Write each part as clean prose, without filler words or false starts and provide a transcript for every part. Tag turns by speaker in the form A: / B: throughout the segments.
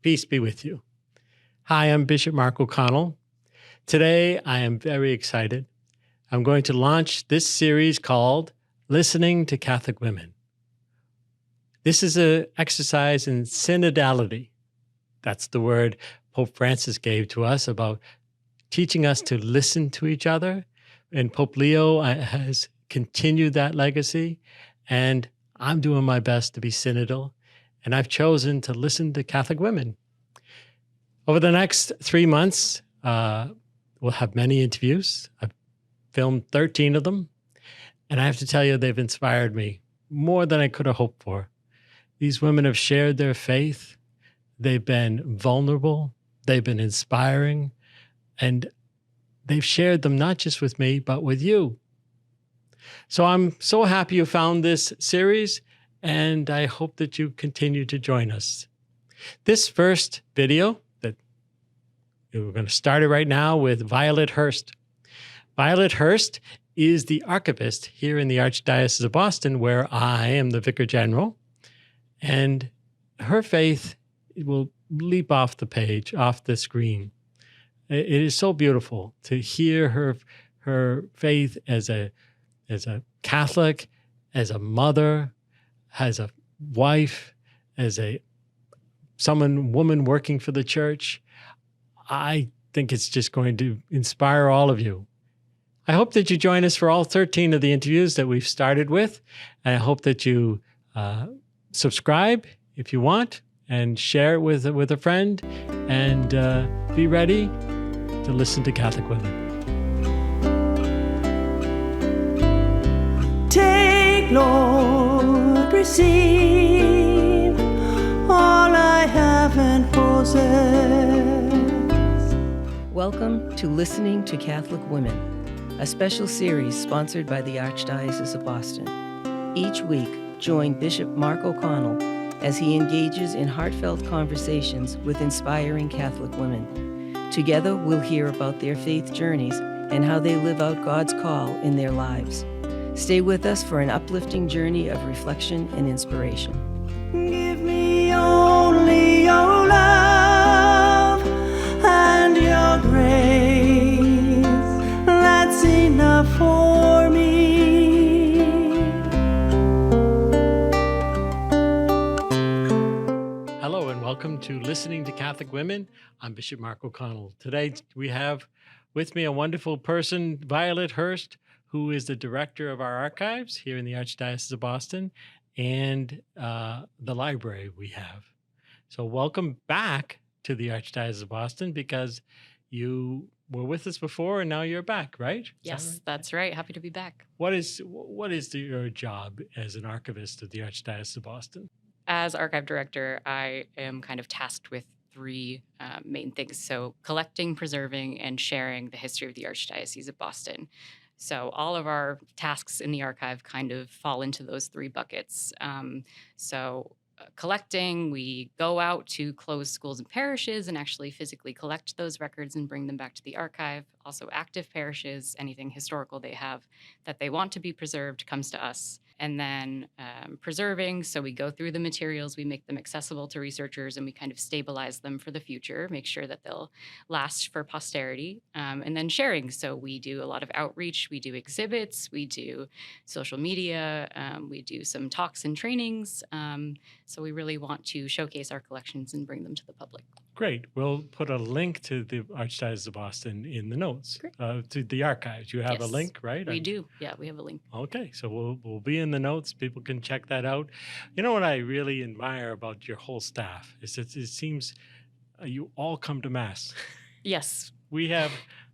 A: Peace be with you. Hi, I'm Bishop Mark O'Connell. Today, I am very excited. I'm going to launch this series called Listening to Catholic Women. This is an exercise in synodality. That's the word Pope Francis gave to us about teaching us to listen to each other. And Pope Leo has continued that legacy. And I'm doing my best to be synodal. And I've chosen to listen to Catholic women. Over the next 3 months, we'll have many interviews. I've filmed 13 of them. And I have to tell you, they've inspired me more than I could have hoped for. These women have shared their faith. They've been vulnerable. They've been inspiring. And they've shared them not just with me, but with you. So I'm so happy you found this series, and I hope that you continue to join us. This first video that we're going to start it right now with Violet Hurst. Violet Hurst is the archivist here in the Archdiocese of Boston, where I am the Vicar General. And her faith will leap off the page, off the screen. It is so beautiful to hear her faith as a Catholic, as a mother, as a wife, as a woman working for the church. I think it's just going to inspire all of you. I hope that you join us for all 13 of the interviews that we've started with. And I hope that you subscribe if you want and share it with a friend, and be ready to listen to Catholic women.
B: Take, Lord, receive all I have and possess.
C: Welcome to Listening to Catholic Women, a special series sponsored by the Archdiocese of Boston. Each week, join Bishop Mark O'Connell as he engages in heartfelt conversations with inspiring Catholic women. Together, we'll hear about their faith journeys and how they live out God's call in their lives. Stay with us for an uplifting journey of reflection and inspiration.
B: Give me only your love and your grace. That's enough for me.
A: Hello and welcome to Listening to Catholic Women. I'm Bishop Mark O'Connell. Today we have with me a wonderful person, Violet Hurst, who is the director of our archives here in the Archdiocese of Boston and the library we have. So welcome back to the Archdiocese of Boston, because you were with us before and now you're back, right?
D: Yes, that's right. Happy to be back.
A: What is your job as an archivist of the Archdiocese of Boston?
D: As archive director, I am kind of tasked with three main things. So collecting, preserving, and sharing the history of the Archdiocese of Boston. So all of our tasks in the archive kind of fall into those three buckets. Collecting, we go out to closed schools and parishes and actually physically collect those records and bring them back to the archive. Also active parishes, anything historical they have that they want to be preserved comes to us. And then preserving, so we go through the materials, we make them accessible to researchers, and we kind of stabilize them for the future, make sure that they'll last for posterity. And then sharing, so we do a lot of outreach, we do exhibits, we do social media, we do some talks and trainings. So we really want to showcase our collections and bring them to the public.
A: Great. We'll put a link to the Archdiocese of Boston in the notes, to the archives. You have a link, right?
D: We do. Yeah, we have a link.
A: Okay, so we'll be in the notes. People can check that out. You know what I really admire about your whole staff is that it seems you all come to Mass.
D: Yes.
A: We have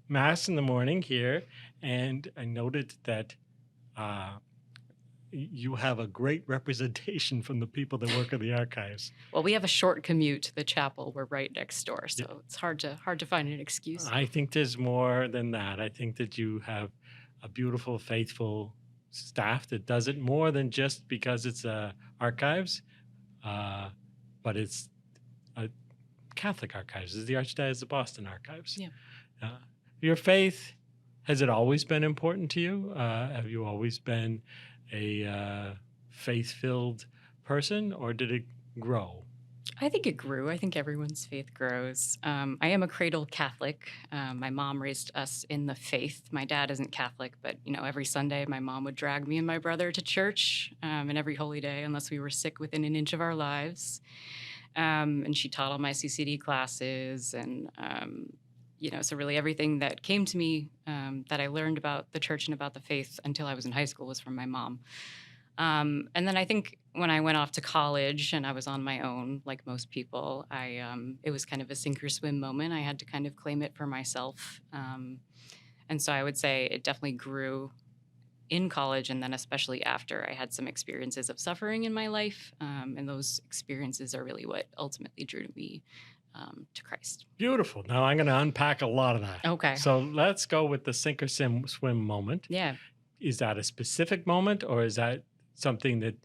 A: Mass in the morning here, and I noted that you have a great representation from the people that work in the archives.
D: Well, we have a short commute to the chapel. We're right next door, so it's hard to find an excuse.
A: I think there's more than that. I think that you have a beautiful, faithful staff that does it more than just because it's archives, but it's Catholic archives. It's the Archdiocese of Boston archives.
D: Yeah.
A: Your faith, has it always been important to you? Have you always been a faith-filled person, or did it grow?
D: I think it grew. I think everyone's faith grows. I am a cradle Catholic. My mom raised us in the faith. My dad isn't Catholic, but every Sunday my mom would drag me and my brother to church, and every holy day, unless we were sick within an inch of our lives. And she taught all my CCD classes, and so really everything that came to me that I learned about the church and about the faith until I was in high school was from my mom. And then I think when I went off to college and I was on my own, like most people, it was kind of a sink or swim moment. I had to kind of claim it for myself. And so I would say it definitely grew in college, and then especially after I had some experiences of suffering in my life. And those experiences are really what ultimately drew me to Christ.
A: Beautiful. Now I'm going to unpack a lot of that.
D: Okay.
A: So let's go with the sink or swim moment.
D: Yeah.
A: Is that a specific moment, or is that something that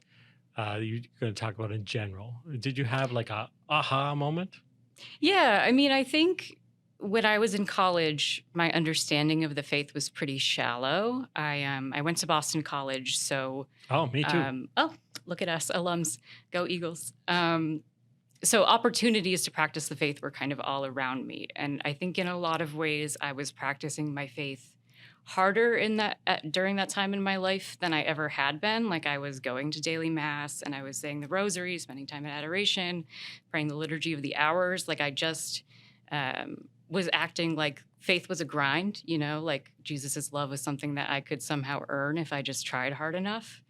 A: you're going to talk about in general? Did you have like a aha moment?
D: Yeah. I mean, I think when I was in college, my understanding of the faith was pretty shallow. I went to Boston College, so
A: Oh, me too.
D: Look at us, alums, go Eagles. So opportunities to practice the faith were kind of all around me, and I think in a lot of ways I was practicing my faith harder during that time in my life than I ever had been. Like, I was going to daily mass, and I was saying the rosary, spending time in adoration, praying the liturgy of the hours. Like, I just was acting like faith was a grind, like Jesus's love was something that I could somehow earn if I just tried hard enough.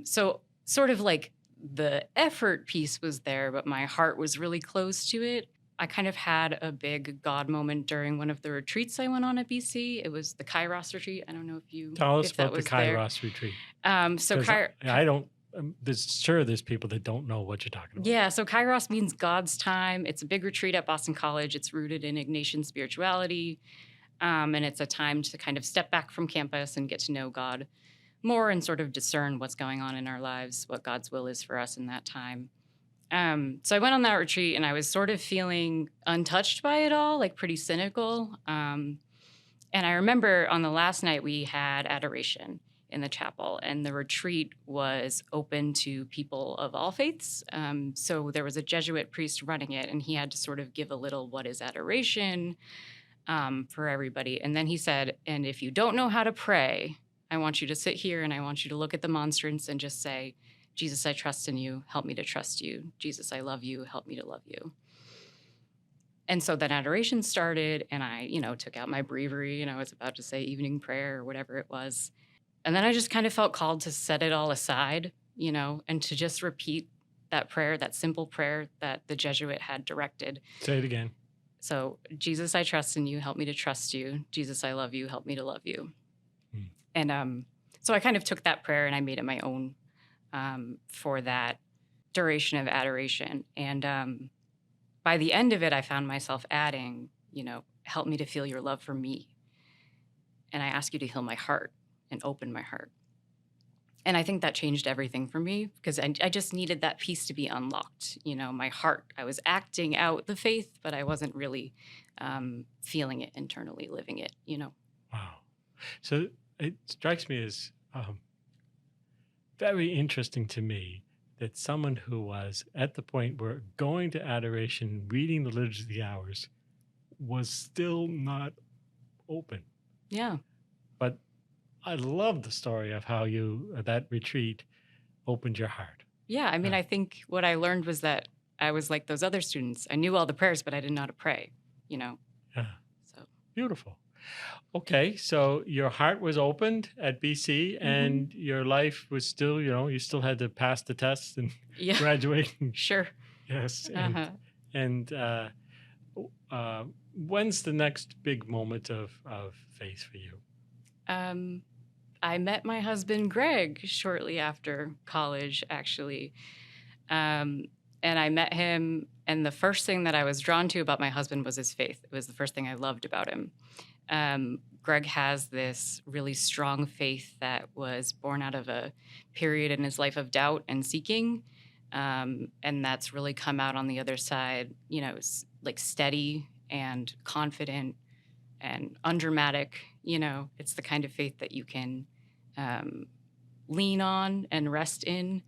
D: So sort of like the effort piece was there, but my heart was really close to it. I kind of had a big God moment during one of the retreats I went on at BC. It was the Kairos retreat. I don't know if you
A: Tell us
D: if that
A: about the
D: was there.
A: Kairos retreat.
D: So
A: 'Cause I don't. There's people that don't know what you're talking about.
D: Yeah, so Kairos means God's time. It's a big retreat at Boston College. It's rooted in Ignatian spirituality, and it's a time to kind of step back from campus and get to know God more and sort of discern what's going on in our lives, what God's will is for us in that time. So I went on that retreat, and I was sort of feeling untouched by it all, like pretty cynical. And I remember on the last night we had adoration in the chapel, and the retreat was open to people of all faiths. So there was a Jesuit priest running it, and he had to sort of give a little what is adoration for everybody. And then he said, and if you don't know how to pray, I want you to sit here and I want you to look at the monstrance and just say, Jesus, I trust in you. Help me to trust you. Jesus, I love you. Help me to love you. And so then adoration started, and I, took out my breviary, and I was about to say evening prayer or whatever it was. And then I just kind of felt called to set it all aside, and to just repeat that prayer, that simple prayer that the Jesuit had directed.
A: Say it again.
D: So, Jesus, I trust in you. Help me to trust you. Jesus, I love you. Help me to love you. And so I kind of took that prayer and I made it my own for that duration of adoration. And by the end of it, I found myself adding, help me to feel your love for me. And I ask you to heal my heart and open my heart. And I think that changed everything for me, because I just needed that piece to be unlocked. My heart, I was acting out the faith, but I wasn't really feeling it internally, living it,
A: Wow. So it strikes me as very interesting to me that someone who was at the point where going to adoration, reading the liturgy of the hours, was still not open.
D: Yeah.
A: But I love the story of how that retreat opened your heart.
D: Yeah. I mean, I think what I learned was that I was like those other students. I knew all the prayers, but I didn't know how to pray,
A: Yeah.
D: So
A: Beautiful. Okay, so your heart was opened at BC, and your life was still, you still had to pass the tests and
D: yeah,
A: graduate.
D: sure.
A: Yes.
D: Uh-huh.
A: And when's the next big moment of faith for you?
D: I met my husband, Greg, shortly after college, actually. And I met him, and the first thing that I was drawn to about my husband was his faith. It was the first thing I loved about him. Greg has this really strong faith that was born out of a period in his life of doubt and seeking. And that's really come out on the other side, like steady and confident and undramatic. It's the kind of faith that you can lean on and rest in.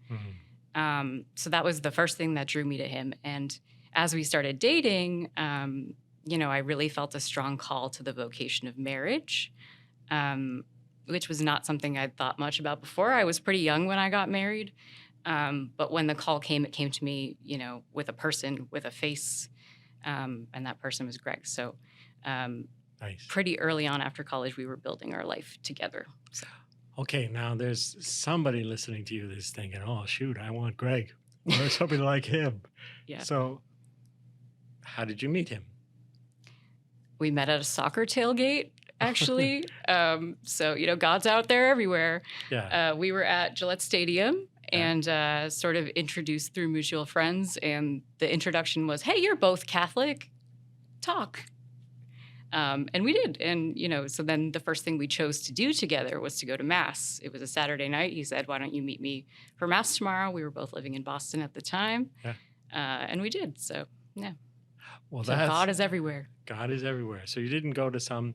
D: So that was the first thing that drew me to him. And as we started dating, I really felt a strong call to the vocation of marriage, which was not something I'd thought much about before. I was pretty young when I got married. But when the call came, it came to me, with a person, with a face, and that person was Greg. So
A: Nice.
D: pretty early on after college, we were building our life together. So,
A: Okay, now there's somebody listening to you that's thinking, oh, shoot, I want Greg or somebody like him.
D: yeah.
A: So how did you meet him?
D: We met at a soccer tailgate, actually. God's out there everywhere.
A: Yeah.
D: We were at Gillette Stadium and sort of introduced through mutual friends. And the introduction was, hey, you're both Catholic. Talk. And we did. And, so then the first thing we chose to do together was to go to Mass. It was a Saturday night. He said, why don't you meet me for Mass tomorrow? We were both living in Boston at the time.
A: Yeah.
D: And we did. So, yeah.
A: Well,
D: So God is everywhere.
A: God is everywhere. So you didn't go to some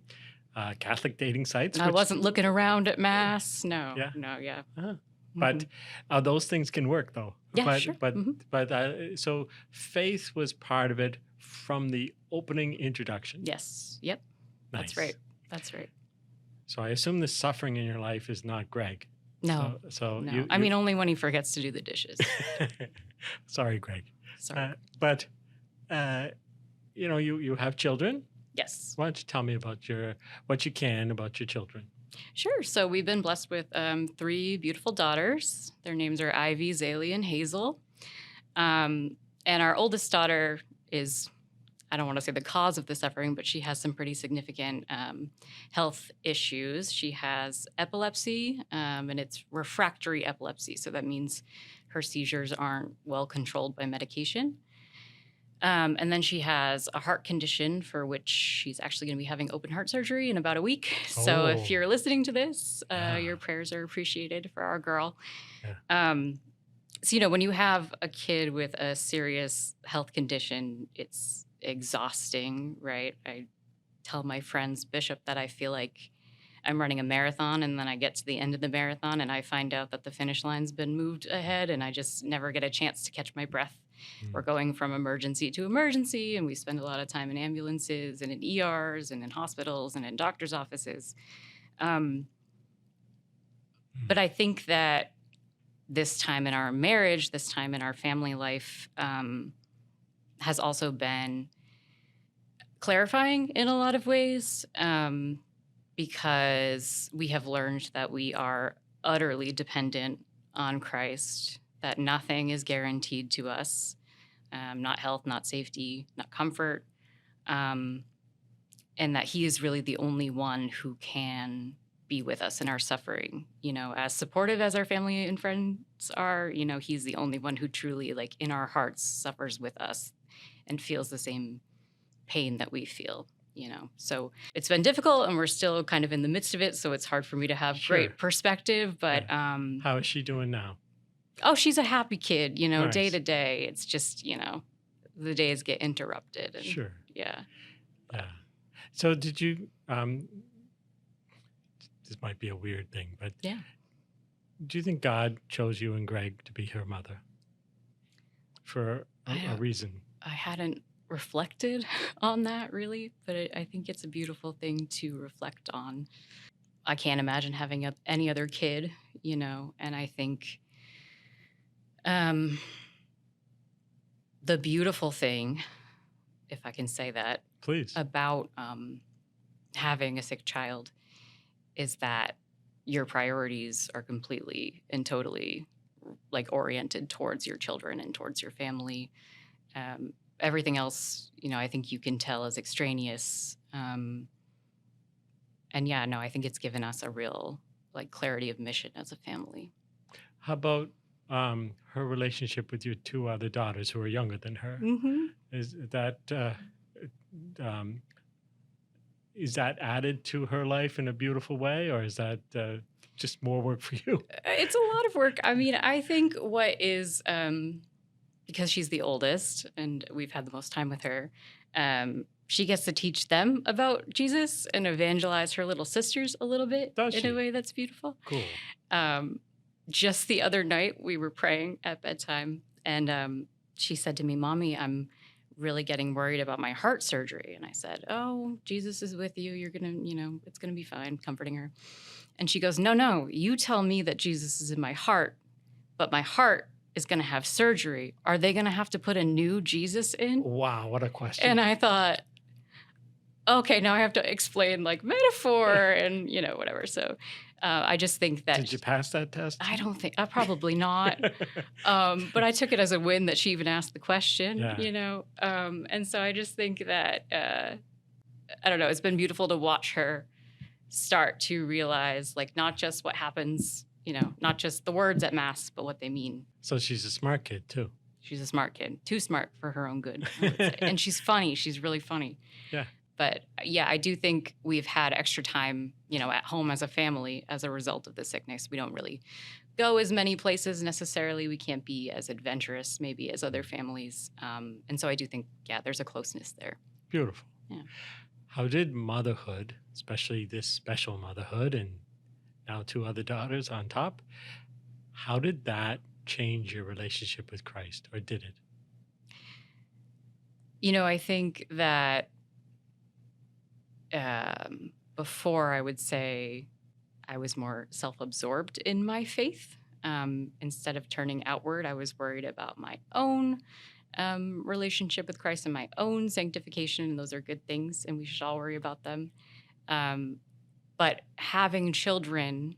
A: Catholic dating sites?
D: I wasn't looking around at Mass. No.
A: Yeah.
D: No, yeah.
A: Uh-huh.
D: Mhm.
A: But those things can work, though.
D: Yeah, sure. Mhm.
A: So faith was part of it from the opening introduction.
D: Yes. Yep.
A: Nice.
D: That's right. That's right.
A: So I assume the suffering in your life is not Greg.
D: No.
A: So
D: No. I mean, only when he forgets to do the dishes.
A: sorry, Greg.
D: Sorry.
A: You have children.
D: Yes.
A: Why don't you tell me about what you can about your children?
D: Sure. So we've been blessed with 3 beautiful daughters. Their names are Ivy, Zaylee, and Hazel. And our oldest daughter is, I don't want to say the cause of the suffering, but she has some pretty significant health issues. She has epilepsy, and it's refractory epilepsy. So that means her seizures aren't well controlled by medication. And then she has a heart condition for which she's actually going to be having open heart surgery in about a week. So if you're listening to this, your prayers are appreciated for our girl.
A: Yeah.
D: When you have a kid with a serious health condition, it's exhausting, right? I tell my friends, Bishop, that I feel like I'm running a marathon, and then I get to the end of the marathon and I find out that the finish line's been moved ahead and I just never get a chance to catch my breath. We're going from emergency to emergency, and we spend a lot of time in ambulances and in ERs and in hospitals and in doctor's offices. But I think that this time in our marriage, this time in our family life, has also been clarifying in a lot of ways, because we have learned that we are utterly dependent on Christ, that nothing is guaranteed to us, not health, not safety, not comfort, and that he is really the only one who can be with us in our suffering. As supportive as our family and friends are, he's the only one who truly, like, in our hearts suffers with us and feels the same pain that we feel. So it's been difficult, and we're still kind of in the midst of it. So it's hard for me to have great perspective, but,
A: How is she doing now?
D: Oh, she's a happy kid,
A: Nice.
D: Day to day. It's just, the days get interrupted. And,
A: Sure.
D: Yeah.
A: Yeah. So did you, this might be a weird thing, but
D: Yeah.
A: do you think God chose you and Greg to be her mother for a reason?
D: I hadn't reflected on that really, but I think it's a beautiful thing to reflect on. I can't imagine having any other kid, and I think the beautiful thing, if I can say that,
A: Please.
D: about having a sick child is that your priorities are completely and totally oriented towards your children and towards your family. Everything else, I think you can tell is extraneous. I think it's given us a real clarity of mission as a family.
A: How about her relationship with your 2 other daughters who are younger than her?
D: Mm-hmm.
A: Is that added to her life in a beautiful way, or is that just more work for you?
D: It's a lot of work. I mean, I think what is, because she's the oldest and we've had the most time with her, she gets to teach them about Jesus and evangelize her little sisters a little bit
A: Does
D: in
A: she?
D: a way that's beautiful.
A: Cool.
D: just the other night, we were praying at bedtime, and she said to me, "Mommy, I'm really getting worried about my heart surgery." And I said, "Oh, Jesus is with you. You're going to, it's going to be fine," comforting her. And she goes, "No, you tell me that Jesus is in my heart, but my heart is going to have surgery. Are they going to have to put a new Jesus in?"
A: Wow, what a question.
D: And I thought, okay, now I have to explain like metaphor and, whatever. So I just think that.
A: Did you pass that test?
D: I don't think, probably not. But I took it as a win that she even asked the question, And so I just think that, I don't know, it's been beautiful to watch her start to realize like not just what happens, not just the words at Mass, but what they mean.
A: So she's a smart kid too.
D: She's a smart kid, too smart for her own good, I would say. And she's funny. She's really funny.
A: Yeah.
D: But yeah, I do think we've had extra time, at home as a family as a result of the sickness. We don't really go as many places necessarily. We can't be as adventurous maybe as other families. And so I do think, there's a closeness there.
A: Beautiful.
D: Yeah.
A: How did motherhood, especially this special motherhood and now 2 other daughters on top, how did that change your relationship with Christ, or did it?
D: I think that before, I would say I was more self-absorbed in my faith. Instead of turning outward, I was worried about my own relationship with Christ and my own sanctification. And those are good things, and we should all worry about them. But having children,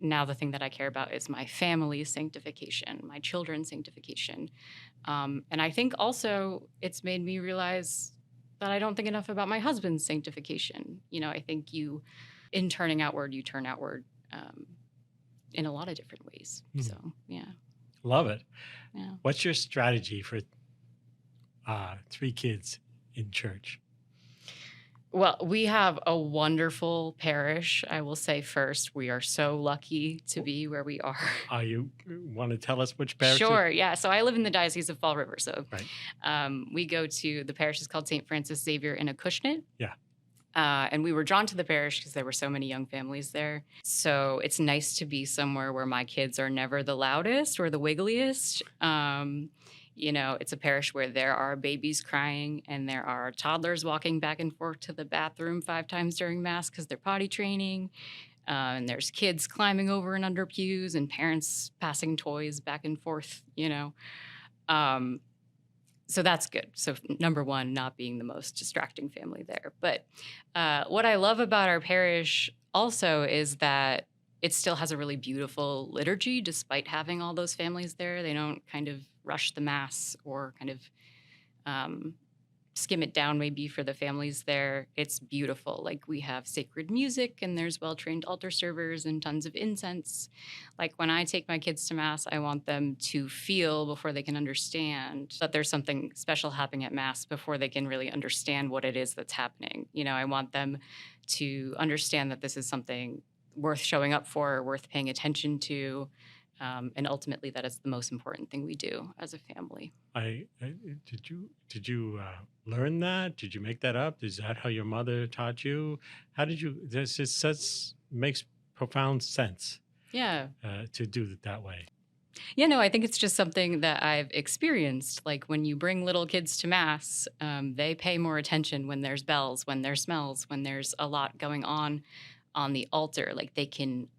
D: now the thing that I care about is my family's sanctification, my children's sanctification. And I think also it's made me realize that I don't think enough about my husband's sanctification. I think in turning outward, you turn outward in a lot of different ways.
A: Mm.
D: So, yeah.
A: Love it.
D: Yeah.
A: What's your strategy for 3 kids in church?
D: Well, we have a wonderful parish. I will say first, we are so lucky to be where we are.
A: You want to tell us which parish?
D: Sure, yeah. So I live in the Diocese of Fall River. So
A: right.
D: We go to, the parish is called St. Francis Xavier in Acushnet.
A: Yeah.
D: And we were drawn to the parish because there were so many young families there. So it's nice to be somewhere where my kids are never the loudest or the wiggliest. It's a parish where there are babies crying and there are toddlers walking back and forth to the bathroom 5 times during Mass because they're potty training. And there's kids climbing over and under pews and parents passing toys back and forth, So that's good. So number one, not being the most distracting family there. But what I love about our parish also is that it still has a really beautiful liturgy despite having all those families there. They don't kind of rush the Mass or kind of skim it down maybe for the families there. It's beautiful. Like we have sacred music and there's well-trained altar servers and tons of incense. Like when I take my kids to Mass, I want them to feel before they can understand that there's something special happening at Mass before they can really understand what it is that's happening. I want them to understand that this is something worth showing up for, worth paying attention to, and ultimately that is the most important thing we do as a family.
A: Did you learn that? Did you make that up? Is that how your mother taught you? How did you? This is such makes profound sense.
D: Yeah.
A: To do it that way.
D: Yeah, no, I think it's just something that I've experienced. Like when you bring little kids to Mass, they pay more attention when there's bells, when there's smells, when there's a lot going on the altar. Like they can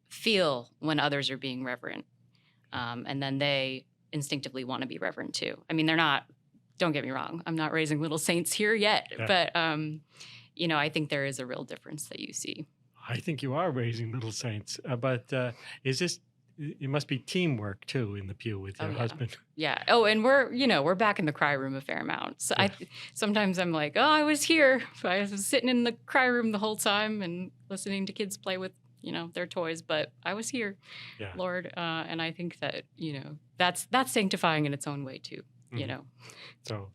D: feel when others are being reverent. And then they instinctively want to be reverent too. I mean, they're not, don't get me wrong, I'm not raising little saints here yet, but, I think there is a real difference that you see.
A: I think you are raising little saints, but it must be teamwork too in the pew with your husband.
D: Yeah. Oh, and we're back in the cry room a fair amount. So sometimes I'm like, I was here. I was sitting in the cry room the whole time and listening to kids play with, their toys, but I was here, Lord. And I think that, that's sanctifying in its own way too,
A: So,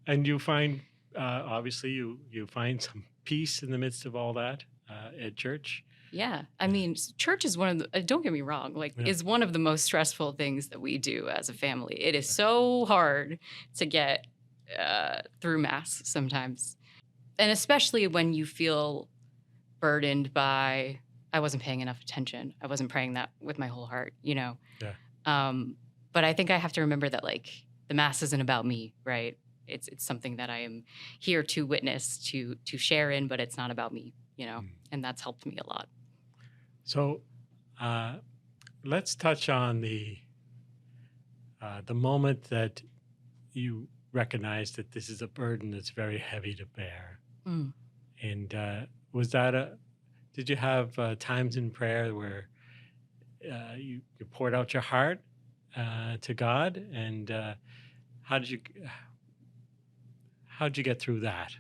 A: and you find, obviously you find some peace in the midst of all that at church.
D: Yeah. I mean, church is one of the, don't get me wrong, is one of the most stressful things that we do as a family. It is so hard to get through Mass sometimes. And especially when you feel burdened by I wasn't paying enough attention. I wasn't praying that with my whole heart, you know.
A: Yeah.
D: But I think I have to remember that like the mass isn't about me, right? It's something that I am here to witness, to share in, but it's not about me, you know. And that's helped me a lot.
A: So let's touch on the moment that you recognize that this is a burden that's very heavy to bear. And was that did you have times in prayer where you poured out your heart to God, and how did you get through that?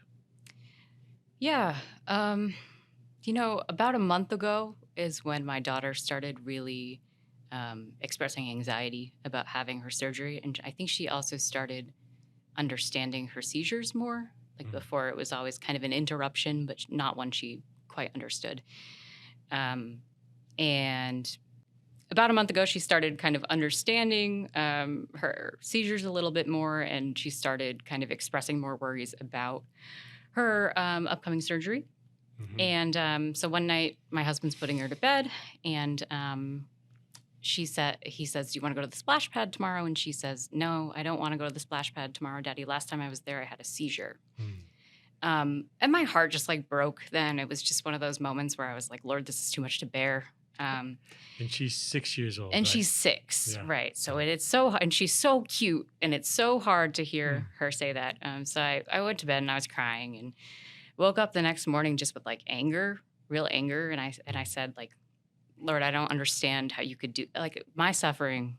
D: Yeah. You know, about a month ago is when my daughter started really expressing anxiety about having her surgery. And I think she also started understanding her seizures more. Like before, it was always kind of an interruption, but not one she quite understood. And about a month ago, she started kind of understanding her seizures a little bit more, and she started kind of expressing more worries about her upcoming surgery. And so one night, my husband's putting her to bed, and he says, "Do you want to go to the splash pad tomorrow?" And she says, "No, I don't want to go to the splash pad tomorrow, Daddy. Last time I was there, I had a seizure." And my heart just like broke then. It was just one of those moments where I was like, Lord, this is too much to bear.
A: And she's 6 years old.
D: And
A: right?
D: she's 6,
A: Yeah.
D: right? So it's so, and she's so cute, and it's so hard to hear her say that. So I went to bed and I was crying and woke up the next morning just with like anger, real anger. And I said like, Lord, I don't understand how you could do like my suffering.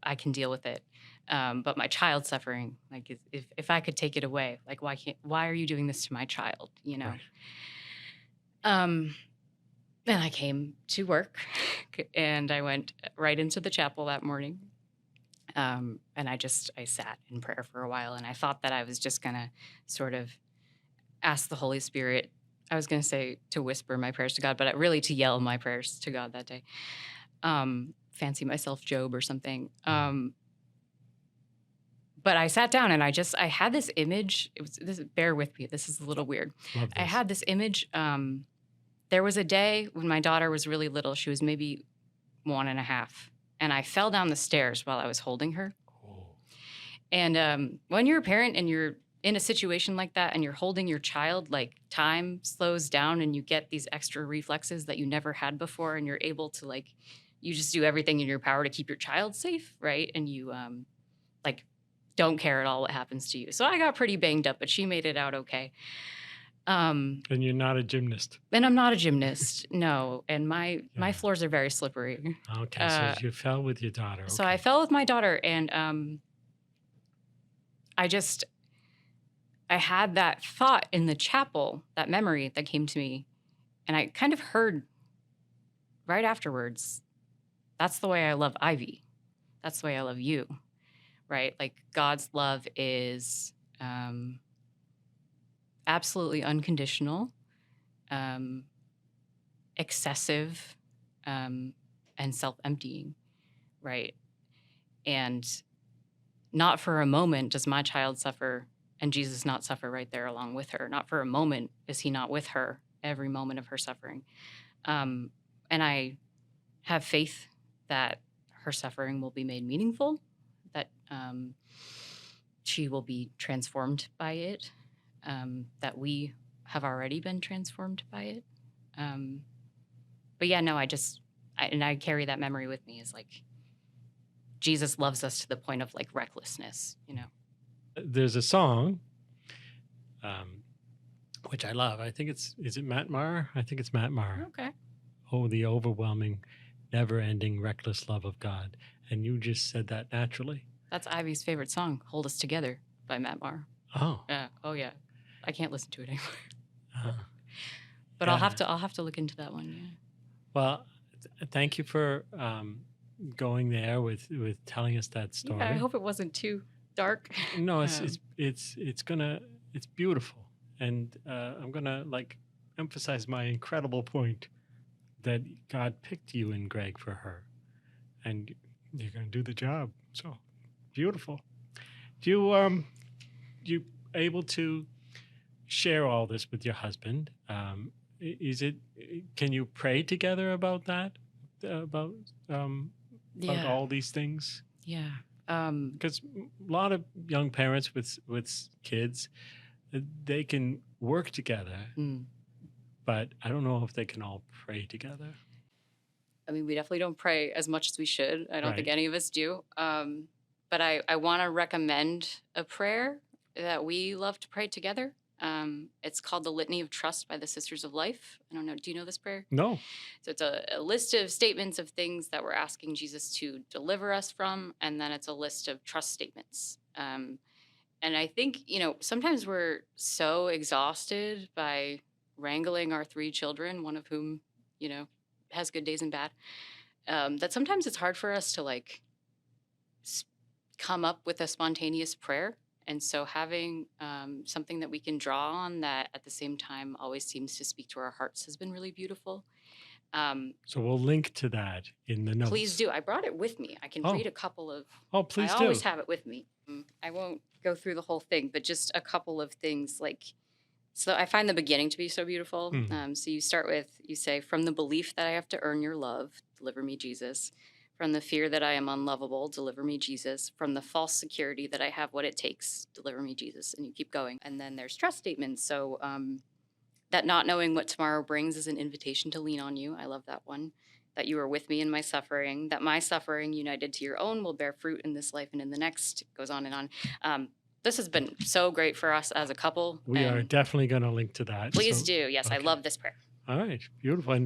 D: I can deal with it. But my child's suffering, like if I could take it away, like why are you doing this to my child? You know? Right. And I came to work and I went right into the chapel that morning. And I sat in prayer for a while, and I thought that I was just gonna sort of ask the Holy Spirit. I was gonna say to whisper my prayers to God, but really to yell my prayers to God that day. Fancy myself Job or something. But I sat down and I had this image. Bear with me. This is a little weird. I had this image. There was a day when my daughter was really little. She was maybe 1.5. And I fell down the stairs while I was holding her. And when you're a parent and you're in a situation like that and you're holding your child, like time slows down and you get these extra reflexes that you never had before. And you're able to like, you just do everything in your power to keep your child safe, right? And you like don't care at all what happens to you. So I got pretty banged up, but she made it out okay.
A: And you're not a gymnast.
D: And I'm not a gymnast, no. And my floors are very slippery.
A: Okay, so you fell with your daughter. Okay.
D: So I fell with my daughter, and I had that thought in the chapel, that memory that came to me, and I kind of heard right afterwards, that's the way I love Ivy. That's the way I love you, right? Like God's love is absolutely unconditional, excessive, and self-emptying, right? And not for a moment does my child suffer and Jesus not suffer right there along with her. Not for a moment is he not with her every moment of her suffering. And I have faith that her suffering will be made meaningful, that she will be transformed by it, that we have already been transformed by it. But yeah, no, I carry that memory with me, is like, Jesus loves us to the point of like recklessness, you know?
A: There's a song, which I love. I think is it Matt Maher? I think it's Matt Maher.
D: Okay.
A: Oh, the overwhelming, never-ending, reckless love of God. And you just said that naturally.
D: That's Ivy's favorite song, Hold Us Together by Matt Maher.
A: Oh.
D: Yeah. Oh yeah. I can't listen to it anymore. But yeah. I'll have to look into that one, yeah.
A: Well, thank you for going there with telling us that story.
D: Yeah, I hope it wasn't too dark.
A: No, it's beautiful, and I'm gonna like emphasize my incredible point that God picked you and Greg for her, and you're gonna do the job. So beautiful. Do you able to share all this with your husband? is it? Can you pray together about that? About all these things?
D: Yeah.
A: Because a lot of young parents with kids, they can work together, but I don't know if they can all pray together.
D: I mean, we definitely don't pray as much as we should. I don't think
A: Right.
D: any of us do. But I want to recommend a prayer that we love to pray together. It's called the Litany of Trust by the Sisters of Life. I don't know. Do you know this prayer?
A: No.
D: So it's a list of statements of things that we're asking Jesus to deliver us from, and then it's a list of trust statements. And I think, sometimes we're so exhausted by wrangling our 3 children, one of whom, has good days and bad, that sometimes it's hard for us to come up with a spontaneous prayer. And so having something that we can draw on that at the same time always seems to speak to our hearts has been really beautiful.
A: So we'll link to that in the notes.
D: Please do. I brought it with me. I can read a couple of.
A: Oh, please
D: I
A: do.
D: always have it with me. I won't go through the whole thing, but just a couple of things So I find the beginning to be so beautiful. So you start with, you say, from the belief that I have to earn your love, deliver me, Jesus. From the fear that I am unlovable, deliver me, Jesus. From the false security that I have what it takes, deliver me, Jesus. And you keep going. And then there's trust statements. So that not knowing what tomorrow brings is an invitation to lean on you. I love that one. That you are with me in my suffering. That my suffering, united to your own, will bear fruit in this life and in the next. It goes on and on. This has been so great for us as a couple.
A: We are definitely going to link to that.
D: Please do. Yes,
A: okay.
D: I love this prayer.
A: All right, beautiful. And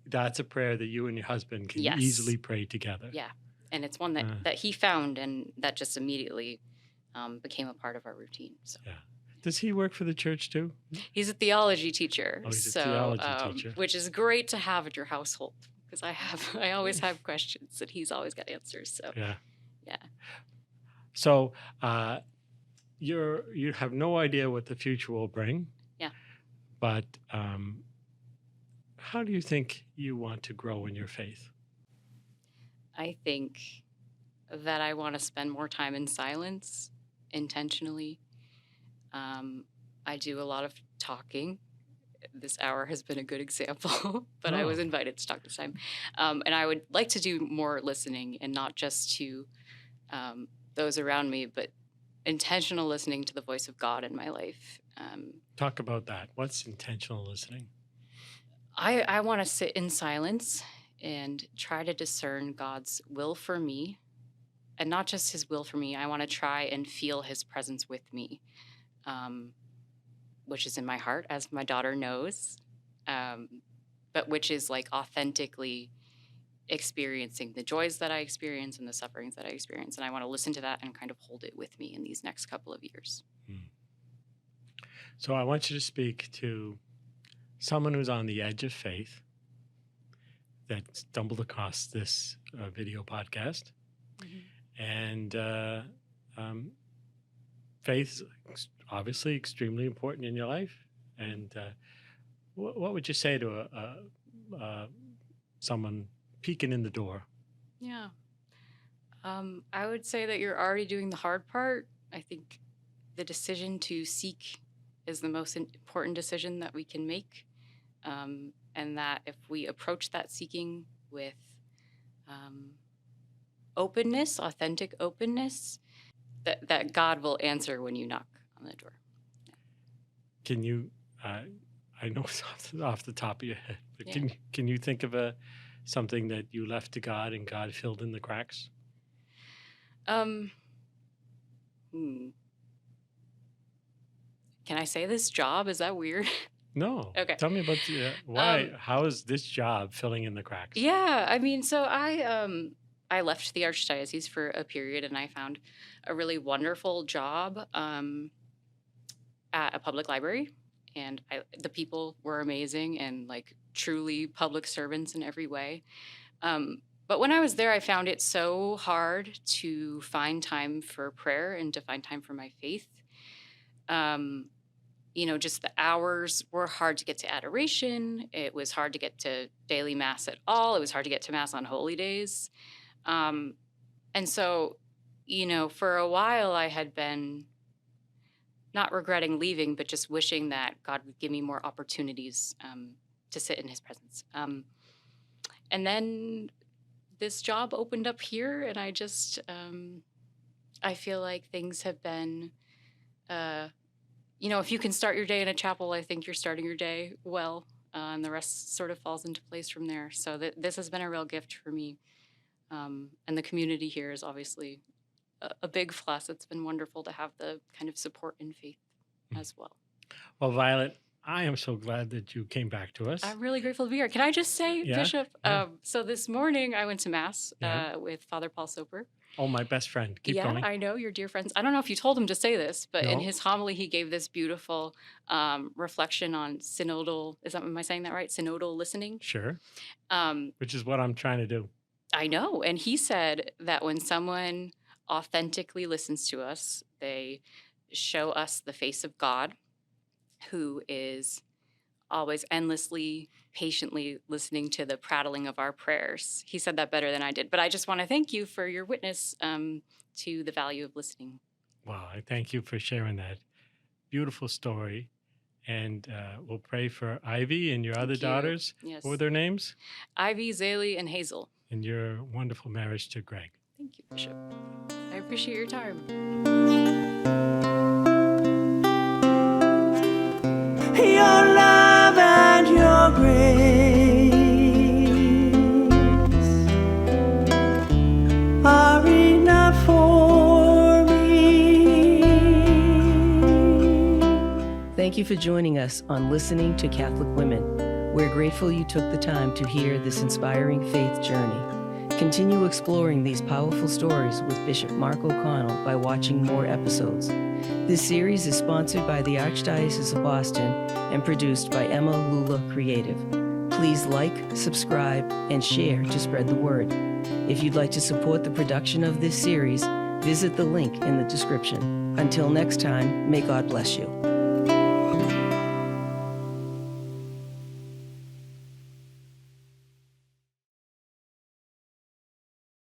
A: that's a prayer that you and your husband can easily pray together.
D: Yeah, and it's one that he found and that just immediately became a part of our routine. So.
A: Yeah. Does he work for the church too?
D: He's a theology teacher.
A: Oh, he's a theology teacher.
D: Which is great to have at your household because I always have questions and he's always got answers. So yeah.
A: So you have no idea what the future will bring.
D: Yeah.
A: But how do you think you want to grow in your faith?
D: I think that I want to spend more time in silence intentionally. I do a lot of talking. This hour has been a good example, but I was invited to talk this time. And I would like to do more listening and not just to those around me, but intentional listening to the voice of God in my life.
A: Talk about that. What's intentional listening?
D: I want to sit in silence and try to discern God's will for me, and not just his will for me. I want to try and feel his presence with me, which is in my heart, as my daughter knows, but which is authentically experiencing the joys that I experience and the sufferings that I experience. And I want to listen to that and kind of hold it with me in these next couple of years.
A: So I want you to speak to someone who's on the edge of faith that stumbled across this video podcast. And faith is obviously extremely important in your life. And what would you say to someone peeking in the door?
D: Yeah. I would say that you're already doing the hard part. I think the decision to seek is the most important decision that we can make. And that if we approach that seeking with openness, authentic openness, that God will answer when you knock on the door.
A: Can you, I know it's off the top of your head, but can you think of something that you left to God and God filled in the cracks?
D: Can I say this job? Is that weird?
A: No.
D: Okay.
A: Tell me about why. How is this job filling in the cracks?
D: Yeah, I mean, so I left the Archdiocese for a period, and I found a really wonderful job at a public library, and the people were amazing and truly public servants in every way. But when I was there, I found it so hard to find time for prayer and to find time for my faith. Just the hours were hard to get to adoration. It was hard to get to daily mass at all. It was hard to get to mass on holy days. And so, for a while I had been not regretting leaving, but just wishing that God would give me more opportunities to sit in his presence. And then this job opened up here, and I just, I feel like things have been, if you can start your day in a chapel, I think you're starting your day well, and the rest sort of falls into place from there. So this has been a real gift for me. And the community here is obviously a big plus. It's been wonderful to have the kind of support in faith as well.
A: Well, Violet, I am so glad that you came back to us.
D: I'm really grateful to be here. Can I just say,
A: Yeah,
D: Bishop?
A: yeah.
D: So this morning I went to Mass
A: Yeah.
D: with Father Paul Soper.
A: Oh, my best friend. Keep going.
D: I know, you're dear friends. I don't know if you told him to say this, but in
A: No.
D: his homily, he gave this beautiful reflection on synodal, am I saying that right? Synodal listening.
A: Sure.
D: Um,
A: Which is what I'm trying to do.
D: I know. And he said that when someone authentically listens to us, they show us the face of God, who is always endlessly, patiently listening to the prattling of our prayers. He said that better than I did. But I just want to thank you for your witness to the value of listening.
A: Wow. I thank you for sharing that beautiful story. And we'll pray for Ivy and your other
D: Thank you.
A: daughters.
D: Yes.
A: What were their names?
D: Ivy, Zaylee, and Hazel.
A: And your wonderful marriage to Greg.
D: Thank you, Bishop. I appreciate your time.
B: Your love and your grace are enough for me.
C: Thank you for joining us on Listening to Catholic Women. We're grateful you took the time to hear this inspiring faith journey. Continue exploring these powerful stories with Bishop Mark O'Connell by watching more episodes. This series is sponsored by the Archdiocese of Boston and produced by Emma Lula Creative. Please like, subscribe, and share to spread the word. If you'd like to support the production of this series, visit the link in the description. Until next time, may God bless you.